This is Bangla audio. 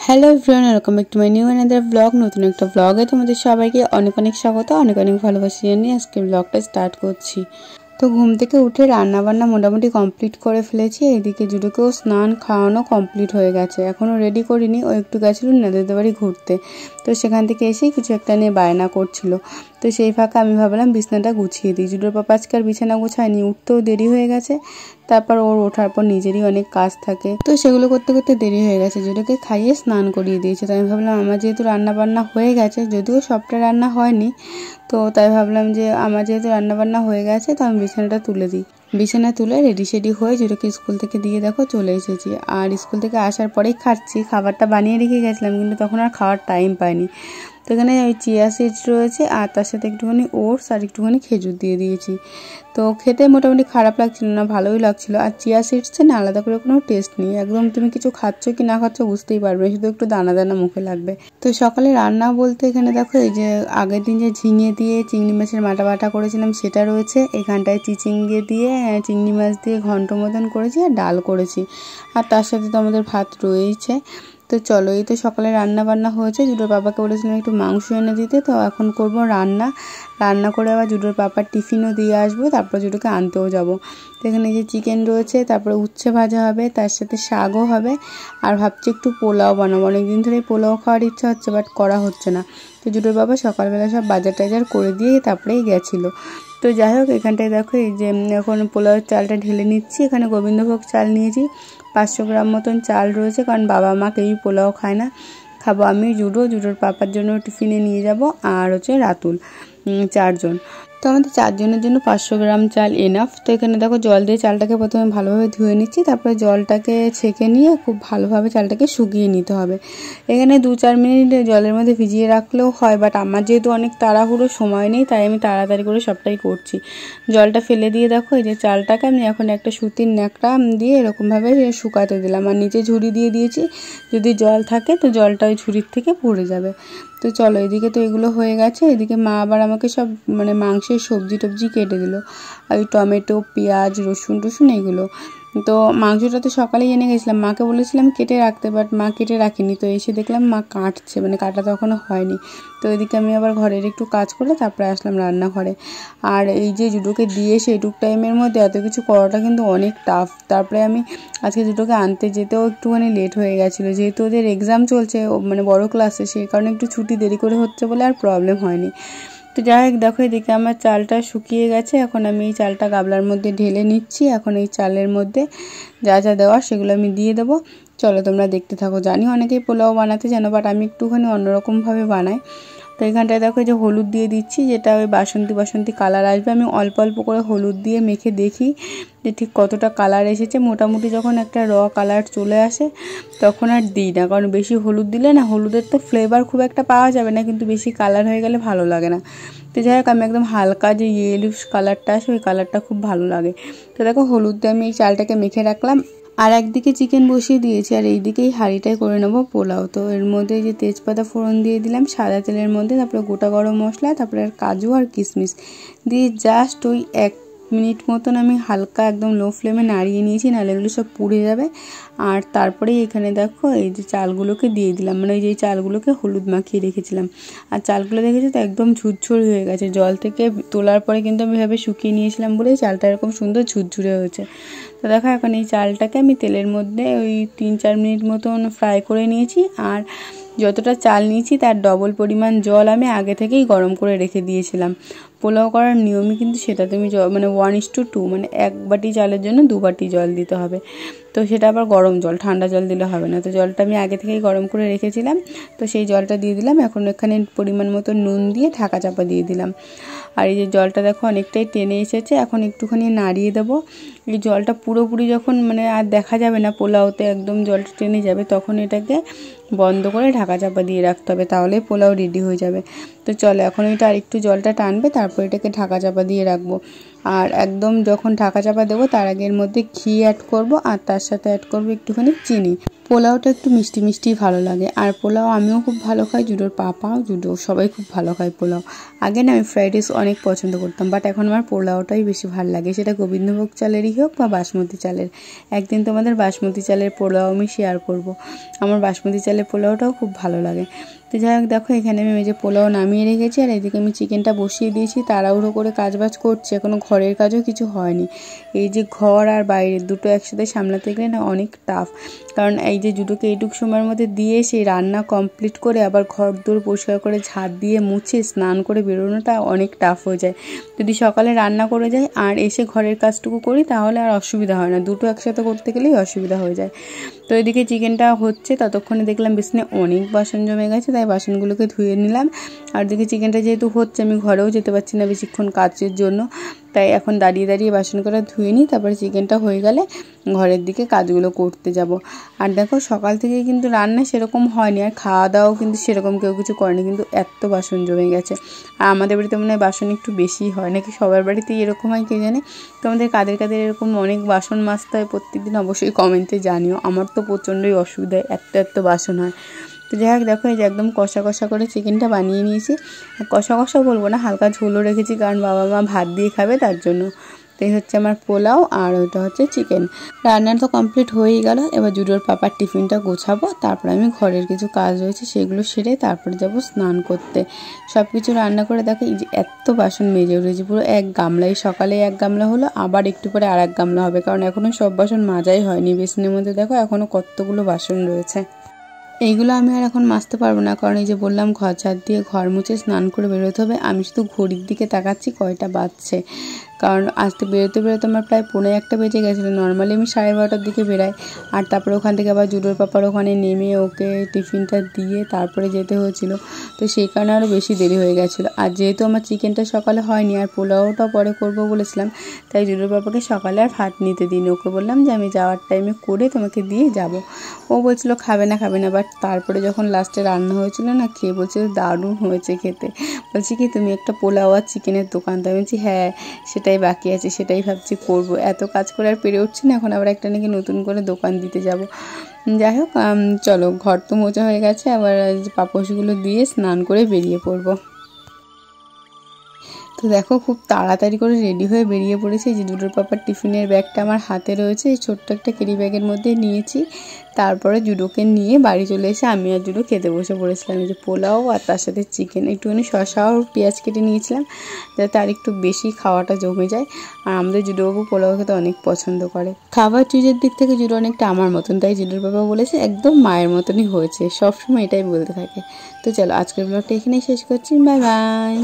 Hello everyone, welcome back to my new another blog. নতুন একটা ব্লগে তোমাদের সবাইকে অনেক অনেক স্বাগত, অনেক অনেক ভালোবাসি জানিয়ে আজকে ব্লগটা স্টার্ট করছি। তো ঘুম থেকে উঠে রান্নাবান্না মোটামুটি কমপ্লিট করে ফেলেছি। এইদিকে জুডোকেও স্নান খাওয়ানো কমপ্লিট হয়ে গেছে, এখনও রেডি করিনি। ও একটু গেছিলো নাদের বাড়ি ঘুরতে, তো সেখান থেকে এসেই কিছু একটা নিয়ে বায়না করছিল। তো সেই ফাঁকে আমি ভাবলাম বিছানাটা গুছিয়ে দিই। জুডোর পাপা আজকে আর বিছানা গুছায়নি, উঠতেও দেরি হয়ে গেছে। তারপর ওর ওঠার পর নিজেরই অনেক কাজ থাকে, তো সেগুলো করতে করতে দেরি হয়ে গেছে। জুডোকে খাইয়ে স্নান করিয়ে দিয়েছে। তো আমি ভাবলাম আমার যেহেতু রান্না বান্না হয়ে গেছে, যদিও সবটা রান্না হয়নি, তো তাই ভাবলাম যে আমার যেহেতু রান্নাবান্না হয়ে গেছে তো আমি বিছানাটা তুলে দিই। বিছানা তুলে রেডি সেডি হয়ে জুডোকে স্কুল থেকে দিয়ে দেখো চলে এসেছি। আর স্কুল থেকে আসার পরেই খাচ্ছি। খাবারটা বানিয়ে রেখে গেছিলাম, কিন্তু তখন আর খাওয়ার টাইম পাইনি। তো এখানে ওই চিয়া সিডস রয়েছে আর তার সাথে একটুখানি ওটস আর একটুখানি খেজুর দিয়ে দিয়েছি। তো খেতে মোটামুটি খারাপ লাগছিল না, ভালোই লাগছিল। আর চিয়া সিডসে না আলাদা করে কোনো টেস্ট নেই, একদম তুমি কিছু খাচ্ছ কি না খাচ্ছ বুঝতেই পারবে, শুধু একটু দানা দানা মুখে লাগবে। তো সকালে রান্না বলতে এখানে দেখো এই যে আগের দিন যে ঝিঙে দিয়ে চিংড়ি মাছের মাটা বাটা করেছিলাম সেটা রয়েছে। এখানটায় চিচিঙ্গে দিয়ে চিংড়ি মাছ দিয়ে ঘন্ট মতন করেছি আর ডাল করেছি। আর তার সাথে তো আমাদের ভাত রয়েছে। তো চলো, এই তো সকালে রান্না বান্না হয়েছে। জুডোর বাবাকে বলেছিলাম একটু মাংস এনে দিতে, তো এখন করব রান্না করে আবার জুডোর পাপার টিফিনও দিয়ে আসবো, তারপর জুডোকে আনতেও যাব। তো এখানে যে চিকেন রয়েছে, তারপরে উচ্ছে ভাজা হবে, তার সাথে শাকও হবে। আর ভাবছি একটু পোলাও বানাবো, অনেকদিন ধরেই পোলাও খাওয়ার ইচ্ছা হচ্ছে, বাট করা হচ্ছে না। তো জুডোর বাবা সকালবেলা সব বাজার টাজার করে দিয়ে তারপরেই গেছিলো। তো যাই হোক, এখানটায় দেখো এই যে এখন পোলাওয়ের চালটা ঢেলে নিচ্ছি। এখানে গোবিন্দভোগ চাল নিয়েছি, 500 গ্রাম মতন চাল রয়েছে, কারণ বাবা মা কেউই পোলাও খায় না। খাবো আমি, জুডোর পাপার জন্য টিফিনে নিয়ে যাব, আর হচ্ছে রাতুল, 4 জন। তো আমাদের 4 জনের জন্য 500 গ্রাম চাল এনাফ। তো এখানে দেখো জল দিয়ে চালটাকে প্রথমে ভালোভাবে ধুয়ে নিচ্ছি, তারপরে জলটাকে ছেঁকে নিয়ে খুব ভালোভাবে চালটাকে শুকিয়ে নিতে হবে। এখানে 2-4 মিনিট জলের মধ্যে ভিজিয়ে রাখলেও হয়, বাট আমার যেহেতু অনেক তাড়াহুড়ো, সময় নেই, তাই আমি তাড়াতাড়ি করে সবটাই করছি। জলটা ফেলে দিয়ে দেখো এই যে চালটাকে আমি এখন একটা সুতির ন্যাকড়া দিয়ে এরকমভাবে শুকাতে দিলাম, আর নিচে ঝুড়ি দিয়ে দিয়েছি। যদি জল থাকে তো জলটা ওই ঝুড়ির থেকে পড়ে যাবে। তো চলো, এদিকে তো এগুলো হয়ে গেছে। এদিকে মা আবার আমাকে সব মাংসের সবজি টবজি কেটে দিল, ওই টমেটো, পেঁয়াজ, রসুন এগুলো। তো মাংসটা তো সকালেই এনে গেছিলাম, মাকে বলেছিলাম কেটে রাখতে, বাট মা কেটে রাখেনি। তো এসে দেখলাম মা কাটছে, কাটা তো এখনও হয়নি। তো এদিকে আমি আবার ঘরের একটু কাজ করে তারপরে আসলাম রান্নাঘরে। আর এই যে জুডোকে দিয়ে সেইটুক টাইমের মধ্যে এত কিছু করাটা কিন্তু অনেক টাফ। তারপরে আমি আজকে জুডোকে আনতে যেতেও একটুখানি লেট হয়ে গেছিলো, যেহেতু ওদের এক্সাম চলছে বড় ক্লাসে, সেই কারণে একটু ছুটি দেরি করে হচ্ছে বলে আর প্রবলেম হয়নি। তো যাই হোক, দেখো এদিকে আমার চালটা শুকিয়ে গেছে। এখন আমি এই চালটা গামলার মধ্যে ঢেলে নিচ্ছি। এখন এই চালের মধ্যে যা যা দেওয়া সেগুলো আমি দিয়ে দেবো। চলো তোমরা দেখতে থাকো। জানি অনেকেই পোলাও বানাতে জানো, বাট আমি একটুখানি অন্যরকমভাবে বানাই। তো এখানটায় দেখো যে হলুদ দিয়ে দিচ্ছি, যেটা ওই বাসন্তী কালার আসবে। আমি অল্প অল্প করে হলুদ দিয়ে মেখে দেখি যে ঠিক কতটা কালার এসেছে। মোটামুটি যখন একটা কালার চলে আসে তখন আর দিই না, কারণ বেশি হলুদ দিলে না হলুদের তো ফ্লেভার খুব একটা পাওয়া যাবে না, কিন্তু বেশি কালার হয়ে গেলে ভালো লাগে না। তো যাই হোক, আমি একদম হালকা যে ইয়েলিশ কালারটা আসে ওই কালারটা খুব ভালো লাগে। তো দেখো হলুদ দিয়ে আমি এই চালটাকে মেখে রাখলাম। আর একদিকে চিকেন বসিয়ে দিয়েছি, আর এইদিকেই হাঁড়িটাই করে নেবো পোলাও। তো এর মধ্যে যে তেজপাতা ফোড়ন দিয়ে দিলাম সাদা তেলের মধ্যে, তারপরে গোটা গরম মশলা, তারপরে আর কাজু আর কিশমিশ দিয়ে জাস্ট ওই 1 মিনিট মতন আমি হালকা একদম লো ফ্লেমে নাড়িয়ে নিয়েছি, নাহলে এগুলো সব পুড়ে যাবে। আর তারপরে এখানে দেখো এই যে চালগুলোকে দিয়ে দিলাম, ওই যে চালগুলোকে হলুদ মাখিয়ে রেখেছিলাম। আর চালগুলো দেখেছি তো একদম ঝুরঝুরে হয়ে গেছে, জল থেকে তোলার পরে কিন্তু আমি এভাবে শুকিয়ে নিয়েছিলাম বলেই চালটা এরকম সুন্দর ঝুরঝুরে হয়েছে। তো দেখো এখন এই চালটাকে আমি তেলের মধ্যে ওই 3-4 মিনিট মতন ফ্রাই করে নিয়েছি। আর যতটা চাল নিয়েছি তার ডবল পরিমাণ জল আমি আগে থেকেই গরম করে রেখে দিয়েছিলাম। পোলাও করার নিয়মই কিন্তু সেটা, তুমি 1:2, 1 বাটি চালের জন্য 2 বাটি জল দিতে হবে। তো সেটা আবার গরম জল, ঠান্ডা জল দিলে হবে না। তো জলটা আমি আগে থেকেই গরম করে রেখেছিলাম, তো সেই জলটা দিয়ে দিলাম। এখন এখানে পরিমাণ মতো নুন দিয়ে ঢাকা চাপা দিয়ে দিলাম। আর এই যে জলটা দেখো অনেকটাই টেনে এসেছে, এখন একটুখানি নাড়িয়ে দেবো। এই জলটা পুরোপুরি যখন আর দেখা যাবে না পোলাওতে, একদম জলটা টেনে যাবে, তখন এটাকে বন্ধ করে ঢাকা চাপা দিয়ে রাখতে হবে, তাহলে পোলাও রেডি হয়ে যাবে। তো চলো এখন এটা আরেকটু জলটা টানবে, তারপর এটাকে ঢাকা চাপা দিয়ে রাখবো। আর একদম যখন ঢাকা চাপা দেবো তার আগে এর মধ্যে ঘি অ্যাড করব, আর তার সাথে অ্যাড করবো একটুখানি চিনি। পোলাওটা একটু মিষ্টি মিষ্টি ভালো লাগে। আর পোলাও আমিও খুব ভালো খাই, জুডোর পাপাও, জুডো সবাই খুব ভালো খায় পোলাও। আগে না আমি ফ্রাইড রাইস অনেক পছন্দ করতাম, বাট এখন আমার পোলাওটাই বেশি ভালো লাগে, সেটা গোবিন্দভোগ চালেরই হোক বা বাসমতি চালের। একদিন তোমাদের বাসমতি চালের পোলাও আমি শেয়ার করব। আমার বাসমতি চালের পোলাওটাও খুব ভালো লাগে। তো যাই হোক, দেখো এখানে আমি এই যে পোলাও নামিয়ে রেখেছি, আর এদিকে আমি চিকেনটা বসিয়ে দিয়েছি। তাড়াহুড়ো করে কাজবাজ করছি, এখনও ঘরের কাজও কিছু হয়নি। এই যে ঘর আর বাইরের দুটো একসাথে সামলাতে গেলে না অনেক টাফ, কারণ এই যে জুডোকে এইটুকু সময়ের মধ্যে দিয়ে সেই রান্না কমপ্লিট করে আবার ঘর দূর পরিষ্কার করে ঝাড় দিয়ে মুছে স্নান করে বেরোনোটা অনেক টাফ হয়ে যায়। যদি সকালে রান্না করে যাই আর এসে ঘরের কাজটুকু করি তাহলে আর অসুবিধা হয় না, দুটো একসাথে করতে গেলেই অসুবিধা হয়ে যায়। তো এদিকে চিকেনটা হচ্ছে, ততক্ষণে দেখলাম বেসিনে অনেক বাসন জমে গেছে, তাই বাসনগুলোকে ধুয়ে নিলাম। আর দিকে চিকেনটা যেহেতু হচ্ছে, আমি ঘরেও যেতে পারছি না বেশিক্ষণ কাজের জন্য, তাই এখন দাঁড়িয়ে দাঁড়িয়ে বাসন করা ধুয়ে নিই, তারপরে চিকেনটা হয়ে গেলে ঘরের দিকে কাজগুলো করতে যাব। আর দেখো সকাল থেকে কিন্তু রান্না সেরকম হয়নি, আর খাওয়া দাওয়াও কিন্তু সেরকম কেউ কিছু করেনি, কিন্তু এত বাসন জমে গেছে। আর আমাদের বাড়িতে মনে হয় বাসন একটু বেশি হয়, নাকি সবার বাড়িতেই এরকম হয় কে জানে। তোমাদের কাদের কাদের এরকম অনেক বাসন মাজতে হয় প্রত্যেকদিন অবশ্যই কমেন্টে জানিও। আমার তো প্রচণ্ডই অসুবিধা, এত বাসন হয়। তো যাই হোক, দেখো এই যে একদম কষা কষা করে চিকেনটা বানিয়ে নিয়েছি। কষা কষা বলবো না, হালকা ঝোলও রেখেছি, কারণ বাবা মা ভাত দিয়ে খাবে তার জন্য। তো এই হচ্ছে আমার পোলাও, আর ওইটা হচ্ছে চিকেন। রান্না তো কমপ্লিট হয়েই গেল। এবার জুডোর পাপার টিফিনটা গোছাবো, তারপরে আমি ঘরের কিছু কাজ রয়েছে সেগুলো সেরে তারপরে যাব স্নান করতে। সব কিছু রান্না করে দেখো এই যে এত বাসন মেজে উঠেছে, পুরো এক গামলাই। সকালে এক গামলা হলো, আবার একটু পরে আর এক গামলা হবে, কারণ এখনও সব বাসন মাজাই হয়নি। বেসিনের মধ্যে দেখো এখনও কতগুলো বাসন রয়েছে। এইগুলো আমি আর এখন মাজতে পারবো না, কারণ এই যে বললাম ঘর ঝাড় দিয়ে ঘর মুছে স্নান করে বেরোতে হবে। আমি শুধু ঘড়ির দিকে তাকাচ্ছি কয়টা বাজছে, কারণ আজকে বেরোতে বেরোতে আমার প্রায় 1:45 বেজে গেছিলো। নর্মালি আমি 12:30টার দিকে বেরাই, আর তারপরে ওখান থেকে আবার জুডোর পাপার ওখানে নেমে ওকে টিফিনটা দিয়ে তারপরে যেতে হয়েছিল। তো সেই কারণে আরও বেশি দেরি হয়ে গেছিলো। আর যেহেতু আমার চিকেনটা সকালে হয়নি আর পোলাওটা পরে করবো বলেছিলাম, তাই জুডোর পাপাকে সকালে আর ভাত নিতে দিইনি। ওকে বললাম যে আমি যাওয়ার টাইমে করে তোমাকে দিয়ে যাব। ও বলছিল খাবে না, বাট তারপরে যখন লাস্টে রান্না হয়েছিল না, খেয়ে বলছিল দারুণ হয়েছে খেতে। বলছি কি তুমি একটা পোলাও আর চিকেনের দোকান দাও। বলছি হ্যাঁ, সেটাই বাকি আছে, সেটাই ভাবছি করব। এত কাজ করে আর পেরে উঠছি না, এখন আবার একটা নাকি নতুন করে দোকান দিতে যাব। যাই হোক, চলো ঘর তো মোছা হয়ে গেছে, আবার পাপোশগুলো দিয়ে স্নান করে বেরিয়ে পড়বো। তো দেখো খুব তাড়াতাড়ি করে রেডি হয়ে বেরিয়ে পড়েছি। যে জুডোর পাপার টিফিনের ব্যাগটা আমার হাতে রয়েছে, এই ছোট্ট একটা ক্যারি ব্যাগের মধ্যে নিয়েছি। তারপরে জুডোকে নিয়ে বাড়ি চলে এসে আমি আর জুডো খেতে বসে পড়েছিলাম। এই যে পোলাও আর তার সাথে চিকেন, একটুখানি শসা আর পেঁয়াজ কেটে নিয়েছিলাম যাতে আর একটু বেশি খাওয়াটা জমে যায়। আর আমাদের জুডোবাবু পোলাও খেতে অনেক পছন্দ করে। খাবার চুজের দিক থেকে জুডো অনেকটা আমার মতন, তাই জুডোর বাবা বলেছে একদম মায়ের মতনই হয়েছে, সবসময় এটাই বলতে থাকে। তো চলো আজকের ব্লগটা এখানেই শেষ করছি, বাই বাই।